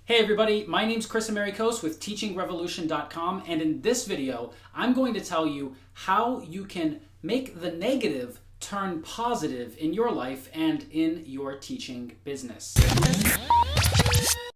Hey everybody, my name's Chris Americos with teachingrevolution.com, and in this video, I'm going to tell you how you can make the negative turn positive in your life and in your teaching business.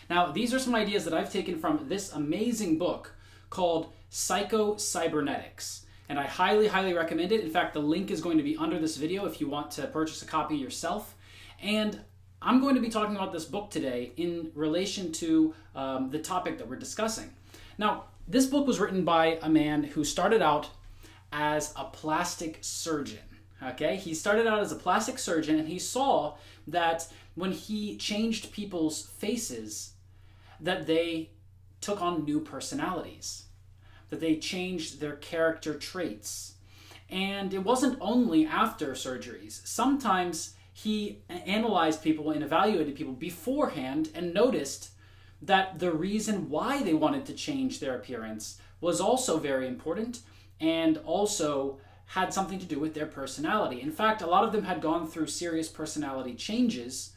Now, these are some ideas that I've taken from this amazing book called Psycho-Cybernetics, and I highly recommend it. In fact, the link is going to be under this video if you want to purchase a copy yourself. And I'm going to be talking about this book today in relation to the topic that we're discussing. Now, this book was written by a man who started out as a plastic surgeon. Okay, he started out as a plastic surgeon, and he saw that when he changed people's faces, that they took on new personalities, that they changed their character traits. And it wasn't only after surgeries. Sometimes he analyzed people and evaluated people beforehand and noticed that the reason why they wanted to change their appearance was also very important and also had something to do with their personality. In fact, a lot of them had gone through serious personality changes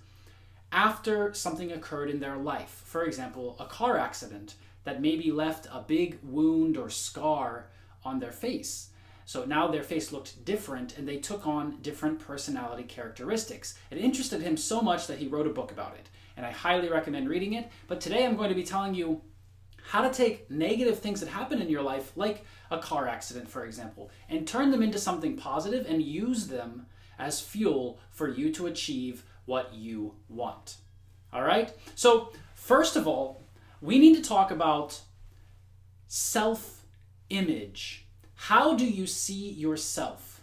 after something occurred in their life. For example, a car accident that maybe left a big wound or scar on their face. So now their face looked different and they took on different personality characteristics. It interested him so much that he wrote a book about it. And I highly recommend reading it. But today I'm going to be telling you how to take negative things that happen in your life, like a car accident, for example, and turn them into something positive and use them as fuel for you to achieve what you want. All right? So first of all, we need to talk about self-image. How do you see yourself?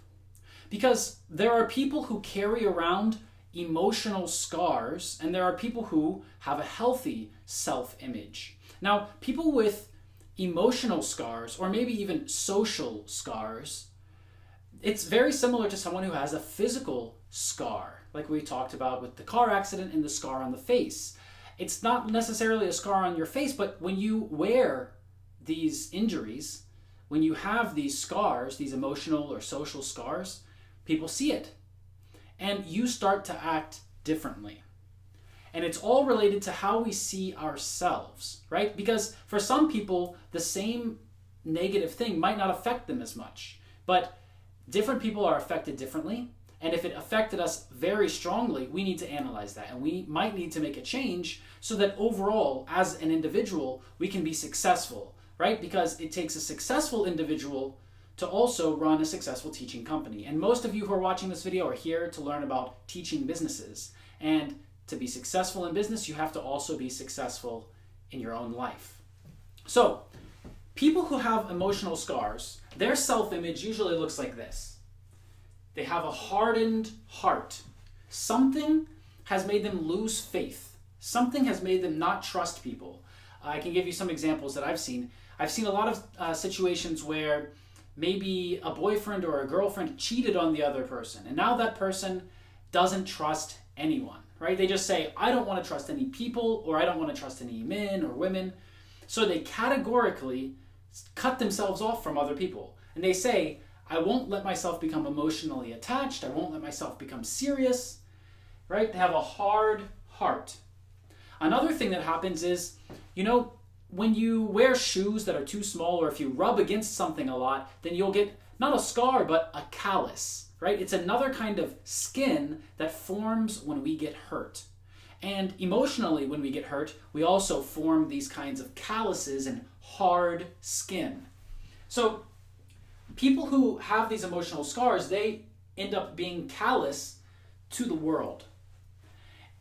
Because there are people who carry around emotional scars, and there are people who have a healthy self-image. Now, people with emotional scars, or maybe even social scars, it's very similar to someone who has a physical scar, like we talked about with the car accident and the scar on the face. It's not necessarily a scar on your face, but when you wear these injuries, when you have these scars, these emotional or social scars, people see it. And you start to act differently. And it's all related to how we see ourselves, right? Because for some people, the same negative thing might not affect them as much. But different people are affected differently. And if it affected us very strongly, we need to analyze that. And we might need to make a change so that overall, as an individual, we can be successful. Right? Because it takes a successful individual to also run a successful teaching company. And most of you who are watching this video are here to learn about teaching businesses. And to be successful in business, you have to also be successful in your own life. So, people who have emotional scars, their self-image usually looks like this. They have a hardened heart. Something has made them lose faith. Something has made them not trust people. I can give you some examples that I've seen. I've seen a lot of situations where maybe a boyfriend or a girlfriend cheated on the other person, and now that person doesn't trust anyone, right? They just say, I don't want to trust any people, or I don't want to trust any men or women. So they categorically cut themselves off from other people. And they say, I won't let myself become emotionally attached. I won't let myself become serious, right? They have a hard heart. Another thing that happens is, when you wear shoes that are too small, or if you rub against something a lot, then you'll get not a scar, but a callus, right? It's another kind of skin that forms when we get hurt. And emotionally, when we get hurt, we also form these kinds of calluses and hard skin. So people who have these emotional scars, they end up being callous to the world.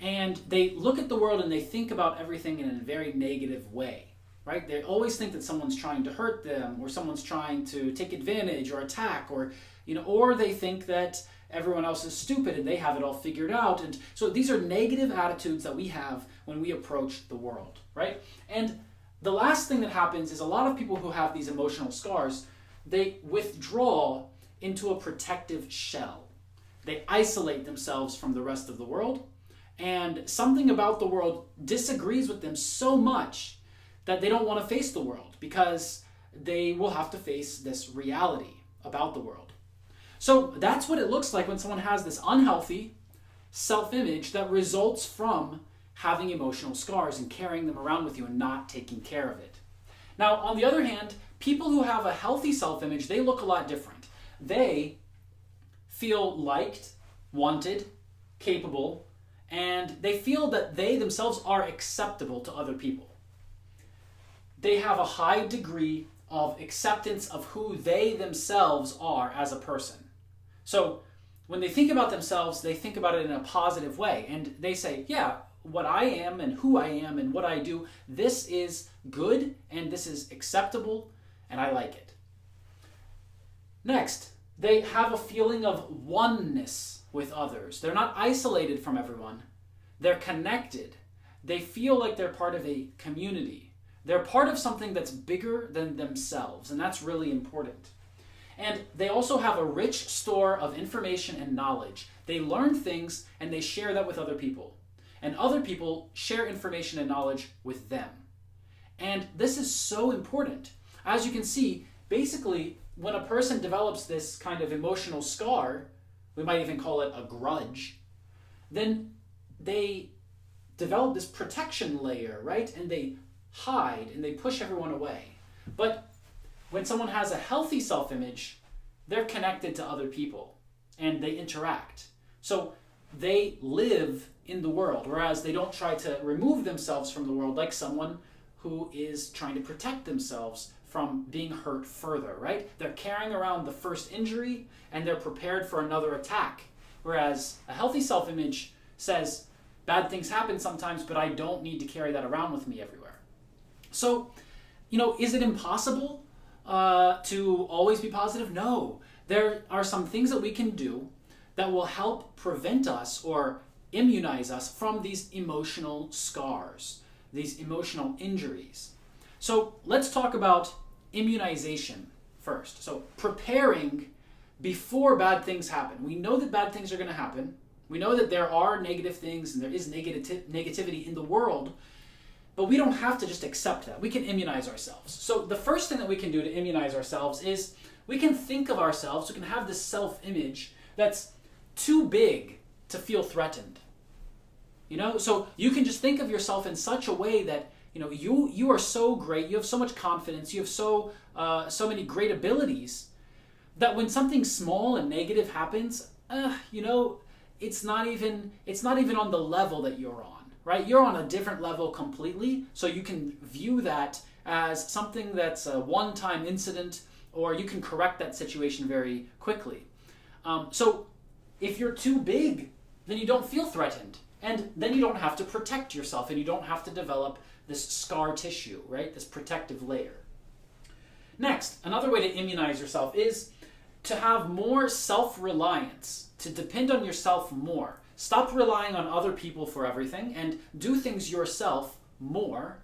And they look at the world and they think about everything in a very negative way. Right? They always think that someone's trying to hurt them, or someone's trying to take advantage or attack, or they think that everyone else is stupid and they have it all figured out. And so these are negative attitudes that we have when we approach the world, right? And the last thing that happens is a lot of people who have these emotional scars, they withdraw into a protective shell. They isolate themselves from the rest of the world, and something about the world disagrees with them so much that they don't want to face the world, because they will have to face this reality about the world. So that's what it looks like when someone has this unhealthy self-image that results from having emotional scars and carrying them around with you and not taking care of it. Now, on the other hand, people who have a healthy self-image, they look a lot different. They feel liked, wanted, capable, and they feel that they themselves are acceptable to other people. They have a high degree of acceptance of who they themselves are as a person. So when they think about themselves, they think about it in a positive way, and they say, yeah, what I am and who I am and what I do, this is good and this is acceptable and I like it. Next, they have a feeling of oneness with others. They're not isolated from everyone. They're connected. They feel like they're part of a community. They're part of something that's bigger than themselves, and that's really important. And they also have a rich store of information and knowledge. They learn things and they share that with other people. And other people share information and knowledge with them. And this is so important. As you can see, basically, when a person develops this kind of emotional scar, we might even call it a grudge, then they develop this protection layer, right? And they hide and they push everyone away. But when someone has a healthy self-image, they're connected to other people and they interact. So they live in the world, whereas they don't try to remove themselves from the world like someone who is trying to protect themselves from being hurt further, right? They're carrying around the first injury and they're prepared for another attack. Whereas a healthy self-image says, bad things happen sometimes, but I don't need to carry that around with me everywhere. So, is it impossible to always be positive? No. There are some things that we can do that will help prevent us or immunize us from these emotional scars, these emotional injuries. So let's talk about immunization first. So preparing before bad things happen. We know that bad things are going to happen. We know that there are negative things and there is negativity in the world, but we don't have to just accept that. We can immunize ourselves. So the first thing that we can do to immunize ourselves is we can think of ourselves, we can have this self-image that's too big to feel threatened. So you can just think of yourself in such a way that you are so great, you have so much confidence, you have so many great abilities that when something small and negative happens, it's not even on the level that you're on, right? You're on a different level completely, so you can view that as something that's a one-time incident, or you can correct that situation very quickly. So if you're too big, then you don't feel threatened. And then you don't have to protect yourself and you don't have to develop this scar tissue, right? This protective layer. Next, another way to immunize yourself is to have more self-reliance, to depend on yourself more. Stop relying on other people for everything and do things yourself more.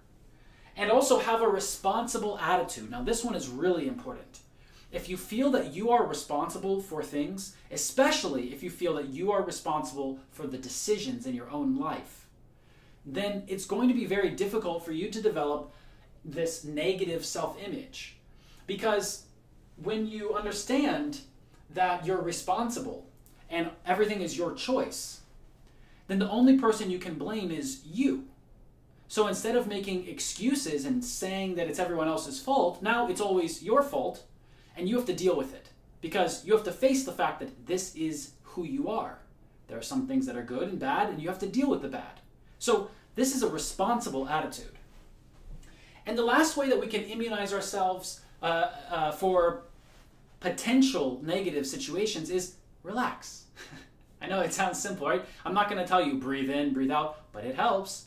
And also have a responsible attitude. Now, this one is really important. If you feel that you are responsible for things, especially if you feel that you are responsible for the decisions in your own life, then it's going to be very difficult for you to develop this negative self-image. Because when you understand that you're responsible and everything is your choice, then the only person you can blame is you. So instead of making excuses and saying that it's everyone else's fault, now it's always your fault. And you have to deal with it because you have to face the fact that this is who you are. There are some things that are good and bad, and you have to deal with the bad. So this is a responsible attitude. And the last way that we can immunize ourselves for potential negative situations is relax. I know it sounds simple, right? I'm not going to tell you breathe in, breathe out, but it helps.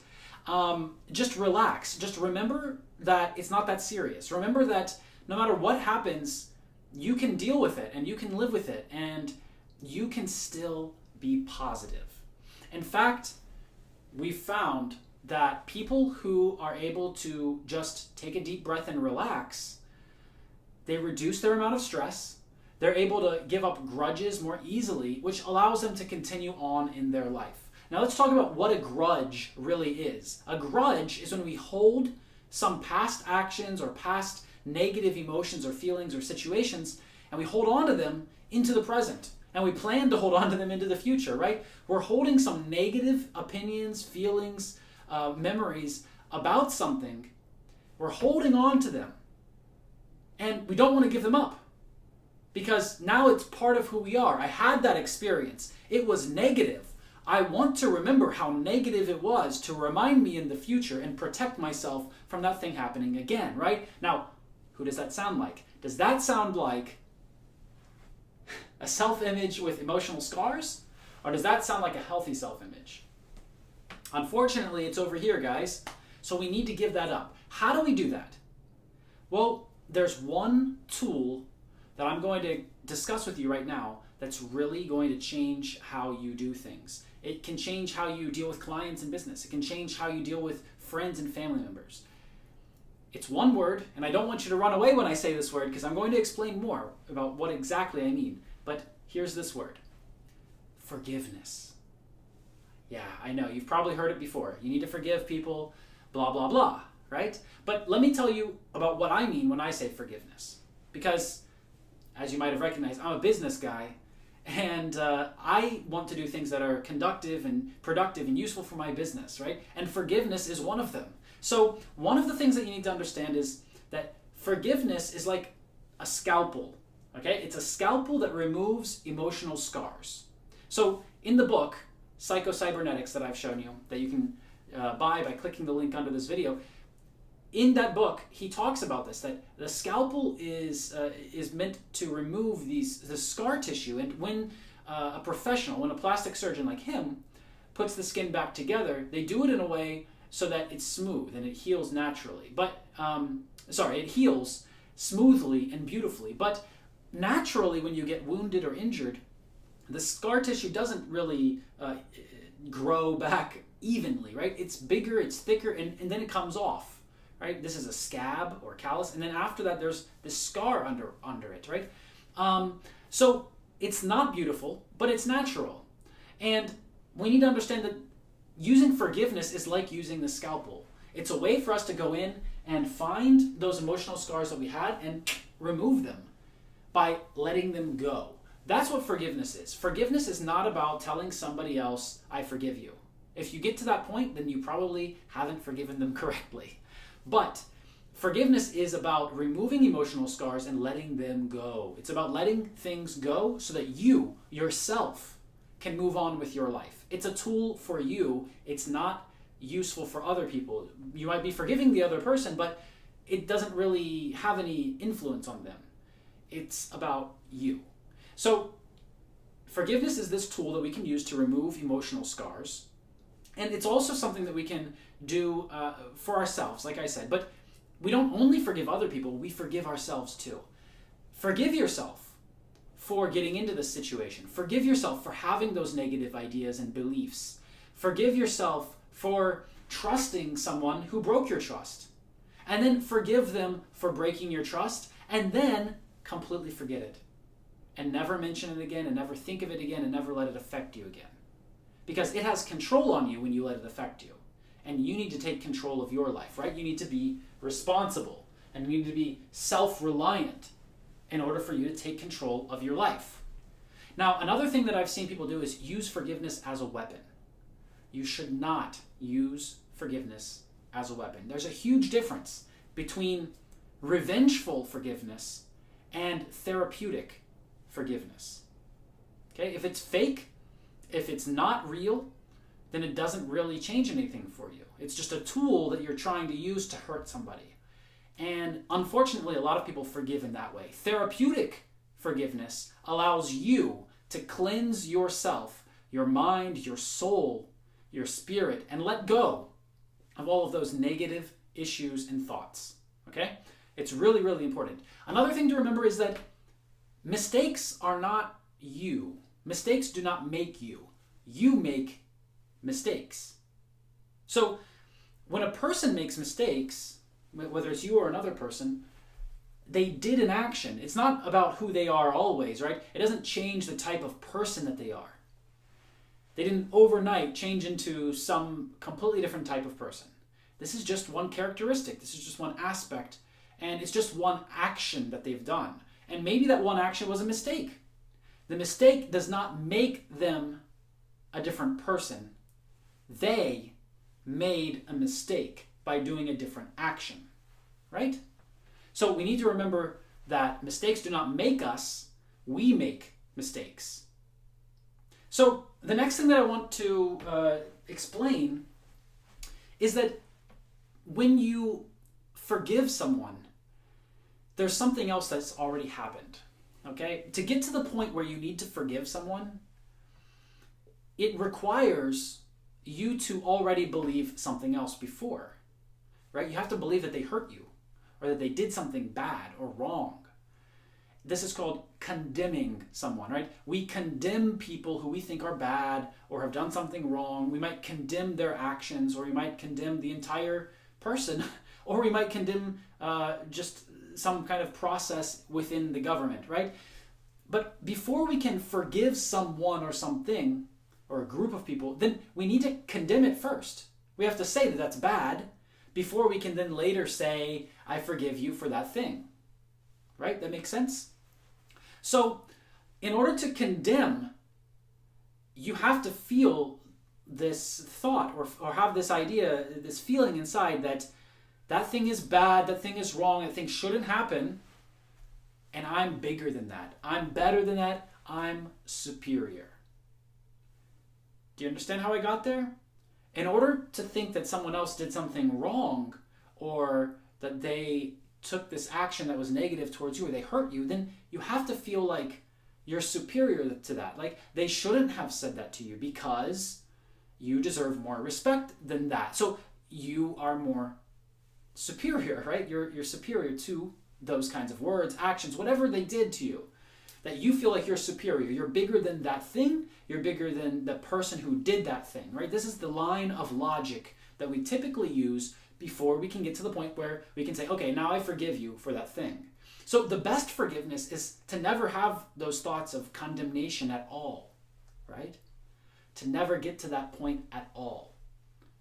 Just relax. Just remember that it's not that serious. Remember that no matter what happens, you can deal with it and you can live with it and you can still be positive. In fact, we found that people who are able to just take a deep breath and relax, they reduce their amount of stress, they're able to give up grudges more easily, which allows them to continue on in their life. Now let's talk about what a grudge really is. A grudge is when we hold some past actions or past negative emotions or feelings or situations, and we hold on to them into the present. And we plan to hold on to them into the future, right? We're holding some negative opinions, feelings, memories about something. We're holding on to them. And we don't want to give them up. Because now it's part of who we are. I had that experience. It was negative. I want to remember how negative it was to remind me in the future and protect myself from that thing happening again, right? Now, who does that sound like? Does that sound like a self-image with emotional scars? Or does that sound like a healthy self-image? Unfortunately, it's over here, guys. So we need to give that up. How do we do that? Well, there's one tool that I'm going to discuss with you right now that's really going to change how you do things. It can change how you deal with clients in business. It can change how you deal with friends and family members. It's one word, and I don't want you to run away when I say this word because I'm going to explain more about what exactly I mean. But here's this word. Forgiveness. Yeah, I know. You've probably heard it before. You need to forgive people, blah, blah, blah, right? But let me tell you about what I mean when I say forgiveness. Because, as you might have recognized, I'm a business guy, and I want to do things that are conductive and productive and useful for my business, right? And forgiveness is one of them. So one of the things that you need to understand is that forgiveness is like a scalpel, okay? It's a scalpel that removes emotional scars. So in the book, Psycho-Cybernetics, that I've shown you, that you can buy by clicking the link under this video, in that book, he talks about this, that the scalpel is meant to remove the scar tissue. And when a professional, when a plastic surgeon like him puts the skin back together, they do it in a way so that it's smooth and it heals naturally. But, it heals smoothly and beautifully. But naturally, when you get wounded or injured, the scar tissue doesn't really grow back evenly, right? It's bigger, it's thicker, and then it comes off. Right? This is a scab or callus, and then after that there's this scar under it, right? So it's not beautiful, but it's natural. And we need to understand that using forgiveness is like using the scalpel. It's a way for us to go in and find those emotional scars that we had and remove them by letting them go. That's what forgiveness is. Forgiveness is not about telling somebody else, I forgive you. If you get to that point, then you probably haven't forgiven them correctly. But forgiveness is about removing emotional scars and letting them go. It's about letting things go so that you, yourself, can move on with your life. It's a tool for you. It's not useful for other people. You might be forgiving the other person, but it doesn't really have any influence on them. It's about you. So forgiveness is this tool that we can use to remove emotional scars. And it's also something that we can do for ourselves, like I said. But we don't only forgive other people, we forgive ourselves too. Forgive yourself for getting into this situation. Forgive yourself for having those negative ideas and beliefs. Forgive yourself for trusting someone who broke your trust. And then forgive them for breaking your trust, and then completely forget it. And never mention it again, and never think of it again, and never let it affect you again. Because it has control on you when you let it affect you. And you need to take control of your life, right? You need to be responsible. And you need to be self-reliant in order for you to take control of your life. Now, another thing that I've seen people do is use forgiveness as a weapon. You should not use forgiveness as a weapon. There's a huge difference between revengeful forgiveness and therapeutic forgiveness. Okay? If it's fake, if it's not real, then it doesn't really change anything for you. It's just a tool that you're trying to use to hurt somebody. And unfortunately, a lot of people forgive in that way. Therapeutic forgiveness allows you to cleanse yourself, your mind, your soul, your spirit, and let go of all of those negative issues and thoughts. Okay? It's really, really important. Another thing to remember is that mistakes are not you. Mistakes do not make you. You make mistakes. So when a person makes mistakes, whether it's you or another person, they did an action. It's not about who they are always, right? It doesn't change the type of person that they are. They didn't overnight change into some completely different type of person. This is just one characteristic. This is just one aspect. And it's just one action that they've done. And maybe that one action was a mistake. The mistake does not make them a different person. They made a mistake by doing a different action, right? So we need to remember that mistakes do not make us, we make mistakes. So the next thing that I want to explain is that when you forgive someone, there's something else that's already happened, okay? To get to the point where you need to forgive someone, it requires you to already believe something else before, right? You have to believe that they hurt you or that they did something bad or wrong. This is called condemning someone, right? We condemn people who we think are bad or have done something wrong. We might condemn their actions, or we might condemn the entire person, or we might condemn just some kind of process within the government, right? But before we can forgive someone or something, or a group of people, then we need to condemn it first. We have to say that that's bad before we can then later say, I forgive you for that thing. Right? That makes sense? So, in order to condemn, you have to feel this thought or have this idea, this feeling inside that that thing is bad, that thing is wrong, that thing shouldn't happen, and I'm bigger than that. I'm better than that. I'm superior. Do you understand how I got there? In order to think that someone else did something wrong, or that they took this action that was negative towards you, or they hurt you, then you have to feel like you're superior to that. Like they shouldn't have said that to you because you deserve more respect than that. So you are more superior, right? You're superior to those kinds of words, actions, whatever they did to you. That you feel like you're superior. You're bigger than that thing. You're bigger than the person who did that thing, right? This is the line of logic that we typically use before we can get to the point where we can say, okay, now I forgive you for that thing. So the best forgiveness is to never have those thoughts of condemnation at all, right? To never get to that point at all.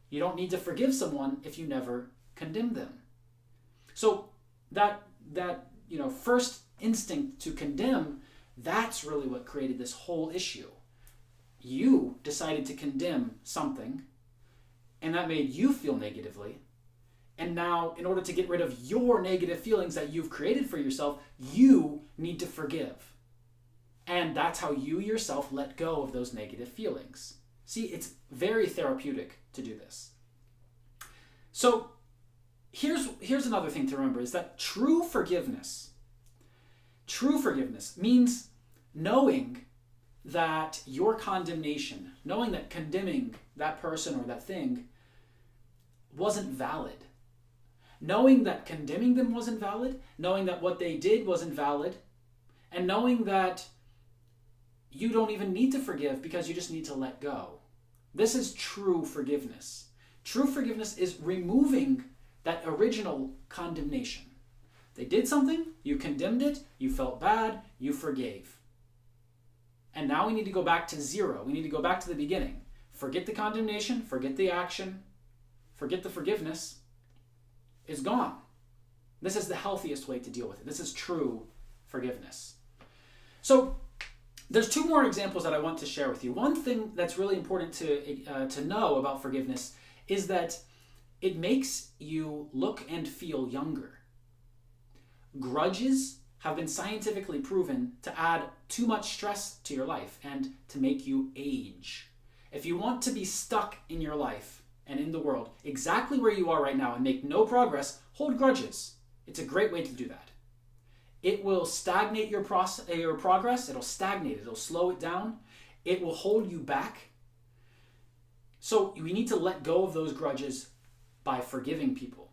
You don't need to forgive someone if you never condemn them. So that first instinct to condemn, that's really what created this whole issue. You decided to condemn something, and that made you feel negatively. And now, in order to get rid of your negative feelings that you've created for yourself, you need to forgive. And that's how you yourself let go of those negative feelings. See, it's very therapeutic to do this. So, here's another thing to remember, is that true forgiveness means knowing that your condemnation, knowing that condemning that person or that thing wasn't valid. Knowing that condemning them wasn't valid, knowing that what they did wasn't valid, and knowing that you don't even need to forgive because you just need to let go. This is true forgiveness. True forgiveness is removing that original condemnation. They did something, you condemned it, you felt bad, you forgave. And now we need to go back to zero. We need to go back to the beginning. Forget the condemnation, forget the action, forget the forgiveness. It's gone. This is the healthiest way to deal with it. This is true forgiveness. So there's two more examples that I want to share with you. One thing that's really important to know about forgiveness is that it makes you look and feel younger. Grudges have been scientifically proven to add too much stress to your life and to make you age. If you want to be stuck in your life and in the world exactly where you are right now and make no progress, hold grudges. It's a great way to do that. It will stagnate your progress. It'll stagnate it. It'll slow it down. It will hold you back. So we need to let go of those grudges by forgiving people.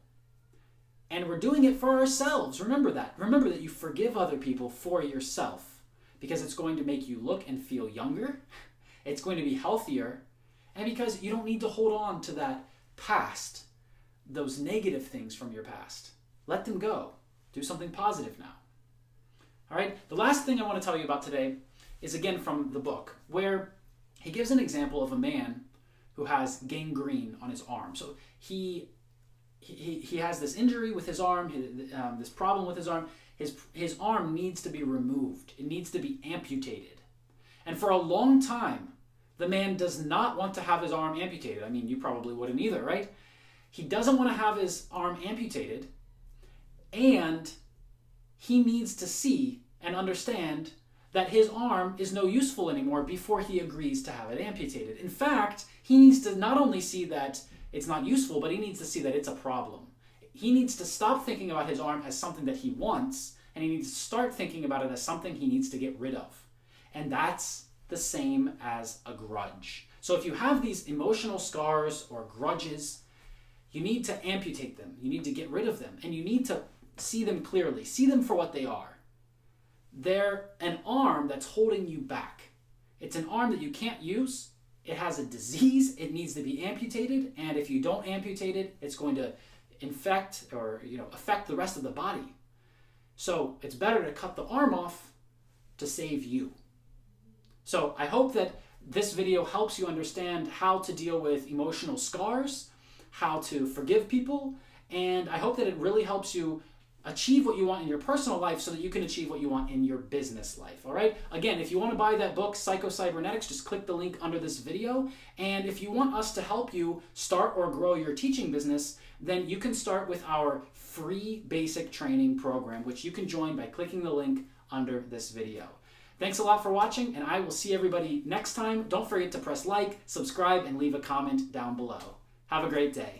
And we're doing it for ourselves. Remember that. Remember that you forgive other people for yourself, because it's going to make you look and feel younger. It's going to be healthier. And because you don't need to hold on to that past, those negative things from your past. Let them go. Do something positive now. All right. The last thing I want to tell you about today is again from the book, where he gives an example of a man who has gangrene on his arm. So he has this injury with his arm, this problem with his arm. His arm needs to be removed. It needs to be amputated. And for a long time, The man does not want to have his arm amputated. I mean, you probably wouldn't either, right? He doesn't want to have his arm amputated, and he needs to see and understand that his arm is no useful anymore before he agrees to have it amputated. In fact, he needs to not only see that it's not useful, but he needs to see that it's a problem. He needs to stop thinking about his arm as something that he wants, and he needs to start thinking about it as something he needs to get rid of. And that's the same as a grudge. So if you have these emotional scars or grudges, you need to amputate them. You need to get rid of them. And you need to see them clearly. See them for what they are. They're an arm that's holding you back. It's an arm that you can't use. It has a disease. It needs to be amputated. And if you don't amputate it, it's going to infect or affect the rest of the body. So it's better to cut the arm off to save you. So I hope that this video helps you understand how to deal with emotional scars, how to forgive people, and I hope that it really helps you achieve what you want in your personal life so that you can achieve what you want in your business life, all right? Again, if you want to buy that book, Psycho-Cybernetics, just click the link under this video. And if you want us to help you start or grow your teaching business, then you can start with our free basic training program, which you can join by clicking the link under this video. Thanks a lot for watching, and I will see everybody next time. Don't forget to press like, subscribe, and leave a comment down below. Have a great day.